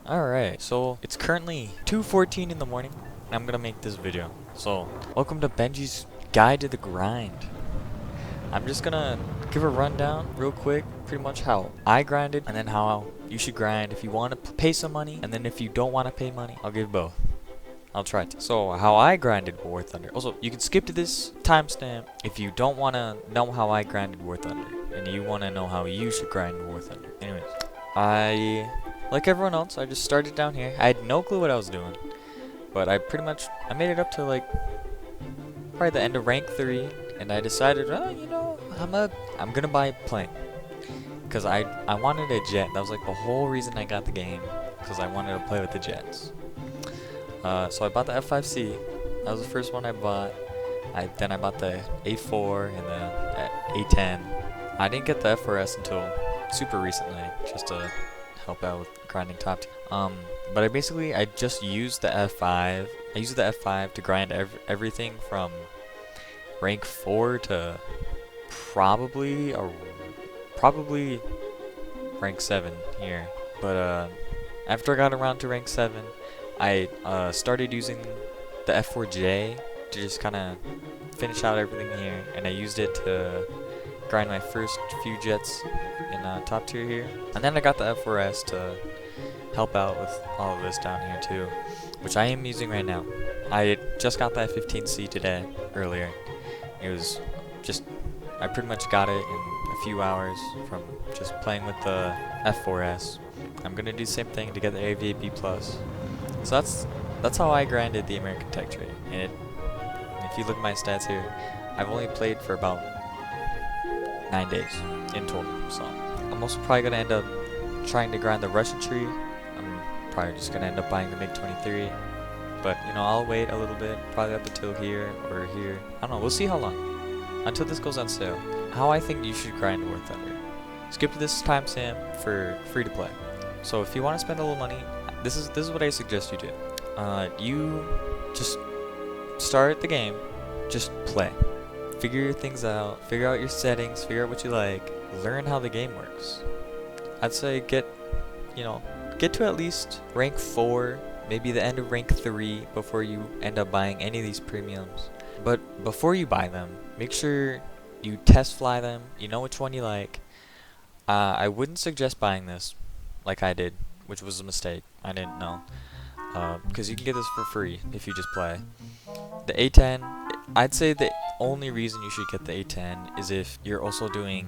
Alright, so it's currently 2:14 in the morning, and I'm gonna make this video. So, welcome to Benji's Guide to the Grind. I'm just gonna give a rundown real quick, pretty much how I grinded, and then how you should grind if you want to pay some money, and then if you don't want to pay money, I'll give both. I'll try to. So, how I grinded War Thunder. Also, you can skip to this timestamp if you don't want to know how I grinded War Thunder, and you want to know how you should grind War Thunder. Anyways, like everyone else, I just started down here. I had no clue what I was doing, but I made it up to like probably the end of rank 3, and I decided, I'm gonna buy a plane, because I wanted a jet. That was like the whole reason I got the game, because I wanted to play with the jets. So I bought the F5C. That was the first one I bought. Then I bought the A4 and the A10. I didn't get the F4S until super recently, just to help out with grinding top tier. But I just used the F5. I used the F5 to grind everything from rank 4 to probably rank 7 here. But after I got around to rank 7, I started using the F4J to just kind of finish out everything here, and I used it to grind my first few jets in top tier here. And then I got the F4S to help out with all of this down here too, which I am using right now. I just got that 15C today, earlier. It was just, I pretty much got it in a few hours from just playing with the F4S. I'm gonna do the same thing to get the AVP+. So that's how I grinded the American Tech Trade. And if you look at my stats here, I've only played for about 9 days in total. So I'm also probably gonna end up trying to grind the Russian tree. I'm probably just gonna end up buying the MiG-23. But I'll wait a little bit, probably up until here or here. I don't know, we'll see how long. Until this goes on sale. How I think you should grind War Thunder. Skip to this timestamp for free to play. So if you want to spend a little money, this is what I suggest you do. You just start the game, just play. Figure things out, figure out your settings, figure out what you like, learn how the game works. I'd say get to at least rank 4, maybe the end of rank 3 before you end up buying any of these premiums. But before you buy them, make sure you test fly them, you know which one you like. I wouldn't suggest buying this like I did, which was a mistake. I didn't know. Because you can get this for free if you just play. The A10, I'd say the only reason you should get the A10 is if you're also doing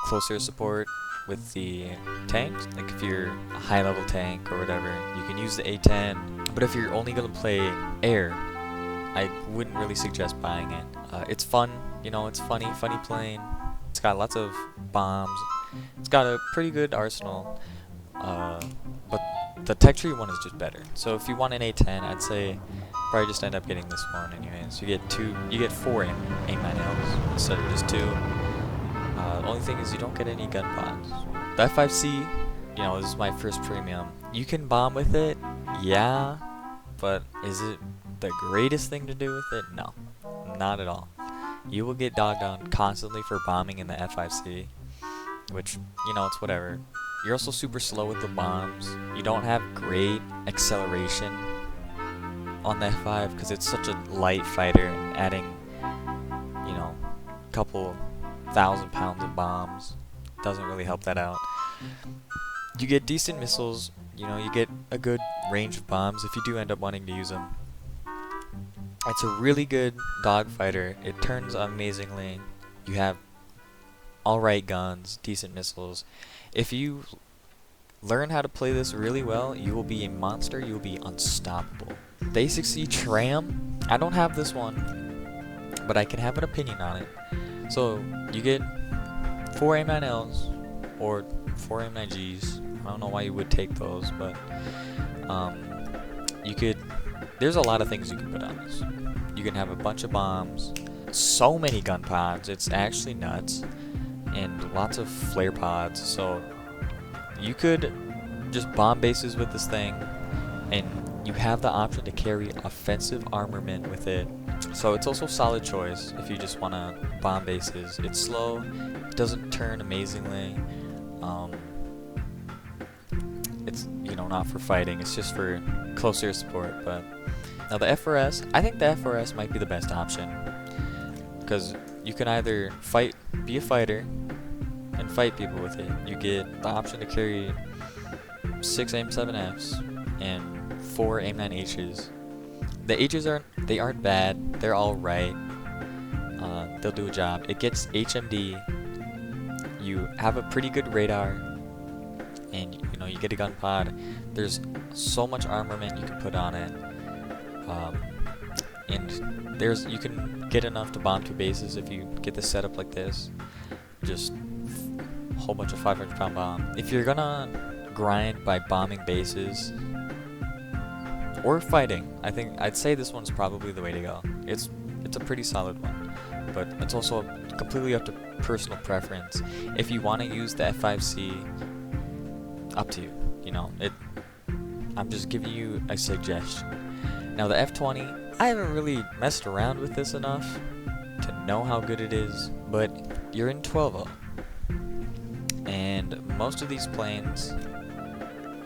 closer support with the tanks. Like if you're a high level tank or whatever, you can use the A10. But if you're only going to play air, I wouldn't really suggest buying it. It's fun, it's funny plane. It's got lots of bombs. It's got a pretty good arsenal. But the Tech Tree one is just better. So if you want an A10, I'd say probably just end up getting this one anyways. You get 4 A9Ls instead of just 2. The only thing is you don't get any gun pods. The F5C, this is my first premium. You can bomb with it, yeah, but is it the greatest thing to do with it? No, not at all. You will get dogged on constantly for bombing in the F5C, which, it's whatever. You're also super slow with the bombs. You don't have great acceleration on the F5 because it's such a light fighter, and adding, a couple 1,000 pounds of bombs doesn't really help that out. You get decent missiles, you get a good range of bombs if you do end up wanting to use them. It's a really good dogfighter. It turns amazingly. You have alright guns, decent missiles. If you learn how to play this really well, you will be a monster. You will be unstoppable. The A6C Tram, I don't have this one, but I can have an opinion on it. So you get 4 M9Ls or 4 M9Gs. I don't know why you would take those, but there's a lot of things you can put on this. You can have a bunch of bombs, so many gun pods, it's actually nuts, and lots of flare pods. So you could just bomb bases with this thing, and you have the option to carry offensive armament with it. So it's also a solid choice if you just want to bomb bases. It's slow, it doesn't turn amazingly. it's, you know, not for fighting. It's just for closer support. But now the F4S, I think the F4S might be the best option, because you can either be a fighter and fight people with it. You get the option to carry 6 AIM-7Fs and 4 AIM-9Hs. The H's aren't bad. They're all right. They'll do a job. It gets HMD. You have a pretty good radar, and you know, you get a gun pod. There's so much armament you can put on it, and you can get enough to bomb 2 bases if you get this set up like this. Just a whole bunch of 500-pound bomb. If you're gonna grind by bombing bases or fighting, I'd say this one's probably the way to go. It's a pretty solid one, but it's also completely up to personal preference. If you want to use the F5C, up to you. You know, I'm just giving you a suggestion. Now the F20, I haven't really messed around with this enough to know how good it is, but you're in 12-0, and most of these planes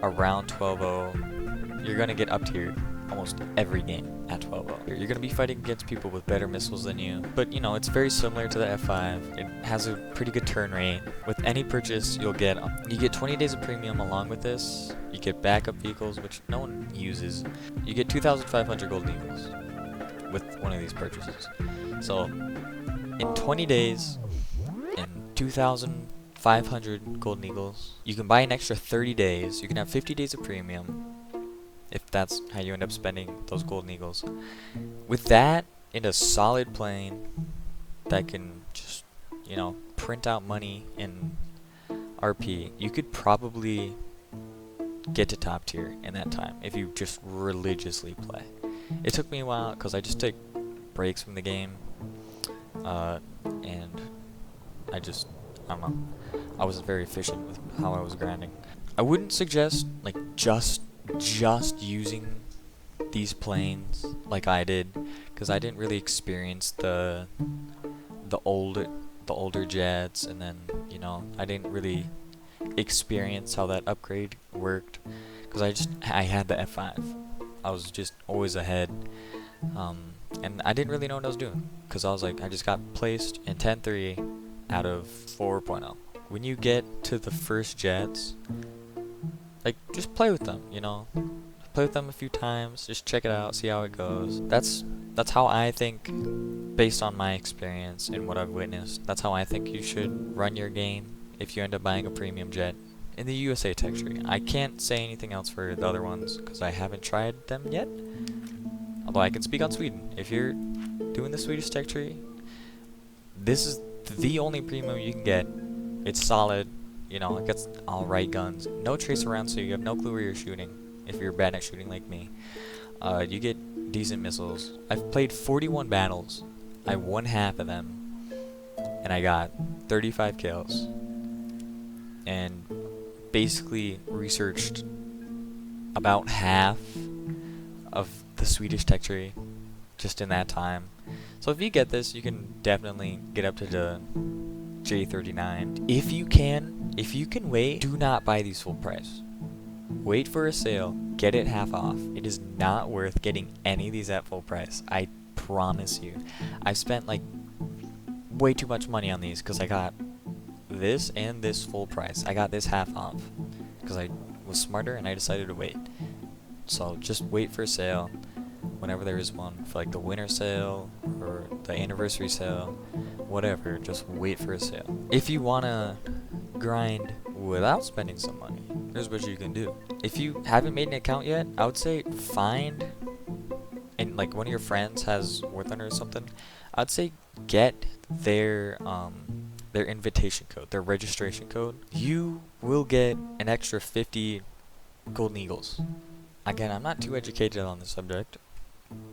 around 12-0, you're gonna get up tiered almost every game at 12-0. You're gonna be fighting against people with better missiles than you, but you know, it's very similar to the F5. It has a pretty good turn rate. With any purchase, you get 20 days of premium along with this. You get backup vehicles, which no one uses. You get 2,500 golden eagles with one of these purchases. So in 20 days and 2,500 golden eagles, you can buy an extra 30 days. You can have 50 days of premium, if that's how you end up spending those golden eagles. With that, in a solid plane that can just, you know, print out money in RP, you could probably get to top tier in that time if you just religiously play. It took me a while because I just take breaks from the game, and I don't know, I wasn't very efficient with how I was grinding. I wouldn't suggest like just using these planes like I did, because I didn't really experience the older jets, and then, you know, I didn't really experience how that upgrade worked, because I had the F5. I was just always ahead, and I didn't really know what I was doing, because I was like, I just got placed in 10-3 out of 4.0. When you get to the first jets, like, just play with them, you know? Play with them a few times, just check it out, see how it goes. That's how I think, based on my experience and what I've witnessed, that's how I think you should run your game if you end up buying a premium jet in the USA tech tree. I can't say anything else for the other ones, because I haven't tried them yet. Although I can speak on Sweden. If you're doing the Swedish tech tree, this is the only premium you can get. It's solid. You know, it gets alright guns. No trace around, so you have no clue where you're shooting, if you're bad at shooting like me. You get decent missiles. I've played 41 battles. I won half of them, and I got 35 kills. And basically researched about half of the Swedish tech tree just in that time. So if you get this, you can definitely get up to the J39. If you can wait, do not buy these full price. Wait for a sale, get it half off. It is not worth getting any of these at full price. I promise you. I've spent like way too much money on these because I got this and this full price. I got this half off because I was smarter and I decided to wait. So just wait for a sale whenever there is one, for like the winter sale or the anniversary sale, whatever. Just wait for a sale. If you wanna grind without spending some money, here's what you can do. If you haven't made an account yet, I would say find, and like one of your friends has warthunder or something, I'd say get their invitation code, their registration code. You will get an extra 50 golden eagles. Again, I'm not too educated on the subject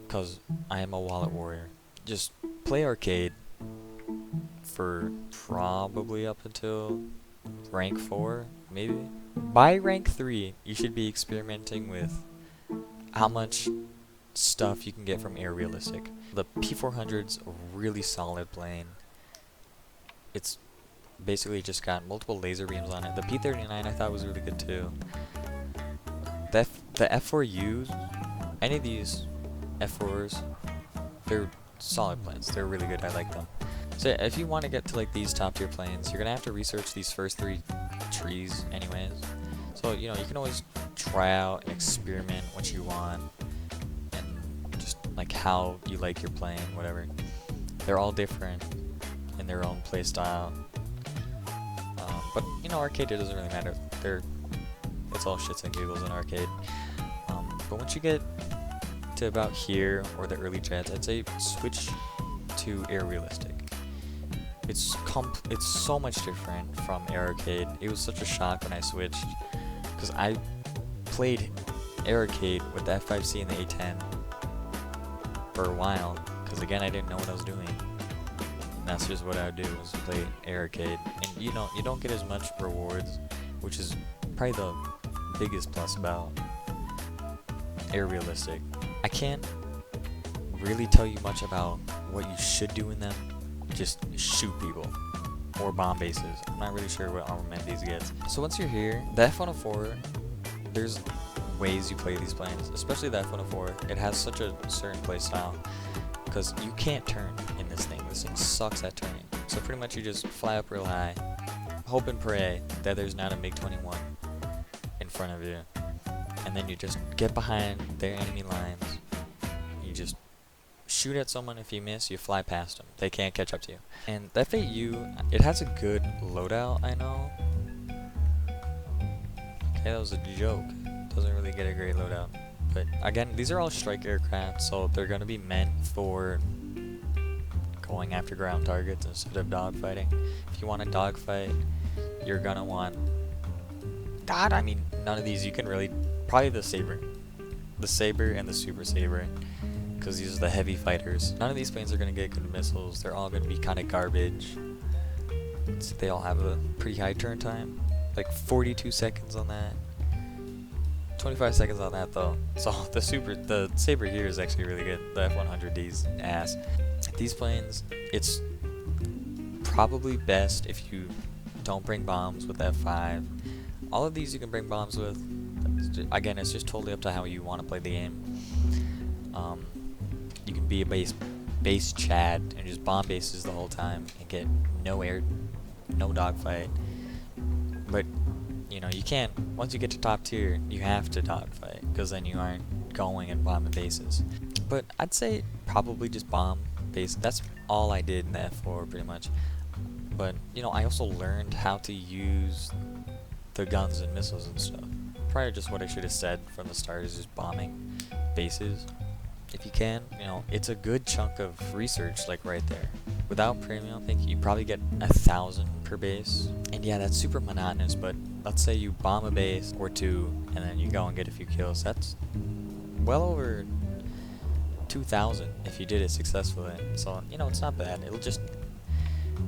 because I am a wallet warrior. Just play arcade for probably up until rank 4, maybe. By rank 3, you should be experimenting with how much stuff you can get from Air Realistic. The P400's a really solid plane. It's basically just got multiple laser beams on it. The P39 I thought was really good too. the F4Us, any of these F4s, they're solid planes. They're really good. I like them. So if you want to get to like these top tier planes, you're gonna have to research these first 3 trees anyways. So you know, you can always try out and experiment what you want and just like how you like your plane, whatever. They're all different in their own play style. But you know, arcade, it doesn't really matter. It's all shits and giggles in arcade. But once you get to about here or the early jets, I'd say switch to air realistic. It's so much different from air arcade. It was such a shock when I switched, because I played air arcade with the F5C and the A10 for a while, because again, I didn't know what I was doing. And that's just what I would do, was play air arcade. And you know, you don't get as much rewards, which is probably the biggest plus about air realistic. I can't really tell you much about what you should do in them. Just shoot people or bomb bases. I'm not really sure what armament these gets. So once you're here, the F104, there's ways you play these planes, especially the F104. It has such a certain play style because you can't turn in this thing. This thing sucks at turning. So pretty much you just fly up real high, hope and pray that there's not a MiG-21 in front of you, and then you just get behind their enemy lines. You just shoot at someone. If you miss, you fly past them. They can't catch up to you. And the F8U, it has a good loadout, I know. Okay, that was a joke. Doesn't really get a great loadout. But again, these are all strike aircraft, so they're going to be meant for going after ground targets instead of dogfighting. If you want to dogfight, you're going to want... God, I mean, none of these you can really... Probably the Saber. The Saber and the Super Saber, because these are the heavy fighters. None of these planes are going to get good missiles. They're all going to be kind of garbage. So they all have a pretty high turn time, like 42 seconds on that. 25 seconds on that though. So the Saber here is actually really good. The F100D's ass. These planes, it's probably best if you don't bring bombs with F5. All of these you can bring bombs with. Again, it's just totally up to how you want to play the game. You can be a base Chad and just bomb bases the whole time and get no dogfight. But you know, you can't. Once you get to top tier, you have to dogfight, because then you aren't going and bombing bases. But I'd say probably just bomb base. That's all I did in the F4 pretty much. But you know, I also learned how to use the guns and missiles and stuff. Probably just what I should have said from the start is just bombing bases. If you can, you know, it's a good chunk of research, like right there. Without premium, I think you probably get 1,000 per base. And yeah, that's super monotonous, but let's say you bomb a base or 2, and then you go and get a few kills. That's well over 2,000 if you did it successfully. So, you know, it's not bad. It'll just,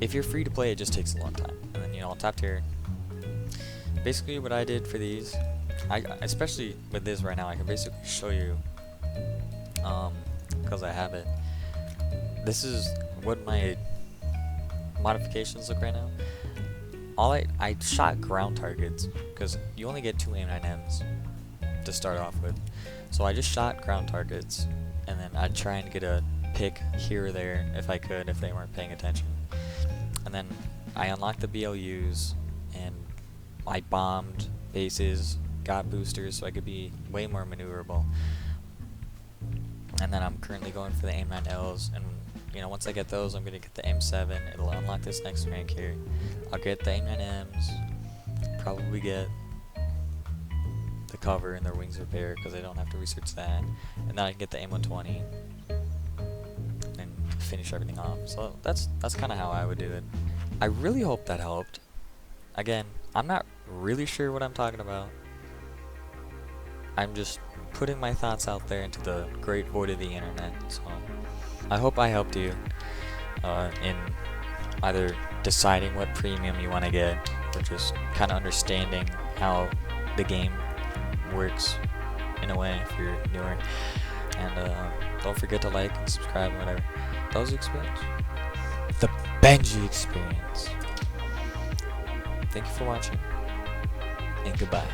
if you're free to play, it just takes a long time. And then, you know, on top tier, basically what I did for these, especially with this right now, I can basically show you, because I have it. This is what my modifications look right now. I shot ground targets, because you only get 2 AIM-9Ms to start off with. So I just shot ground targets, and then I'd try and get a pick here or there if I could, if they weren't paying attention. And then I unlocked the BLUs, and I bombed bases, got boosters so I could be way more maneuverable. And then I'm currently going for the AIM-9Ls, and you know, once I get those, I'm gonna get the AIM-7. It'll unlock this next rank here. I'll get the AIM-9Ms, probably get the cover and their wings repair, because I don't have to research that. And then I can get the AIM-120 and finish everything off. So that's kind of how I would do it. I really hope that helped. Again, I'm not really sure what I'm talking about. I'm just putting my thoughts out there into the great void of the internet. So I hope I helped you in either deciding what premium you want to get, or just kind of understanding how the game works in a way if you're newer. And don't forget to like and subscribe and whatever. That was the experience. The Benji experience. Thank you for watching, and goodbye.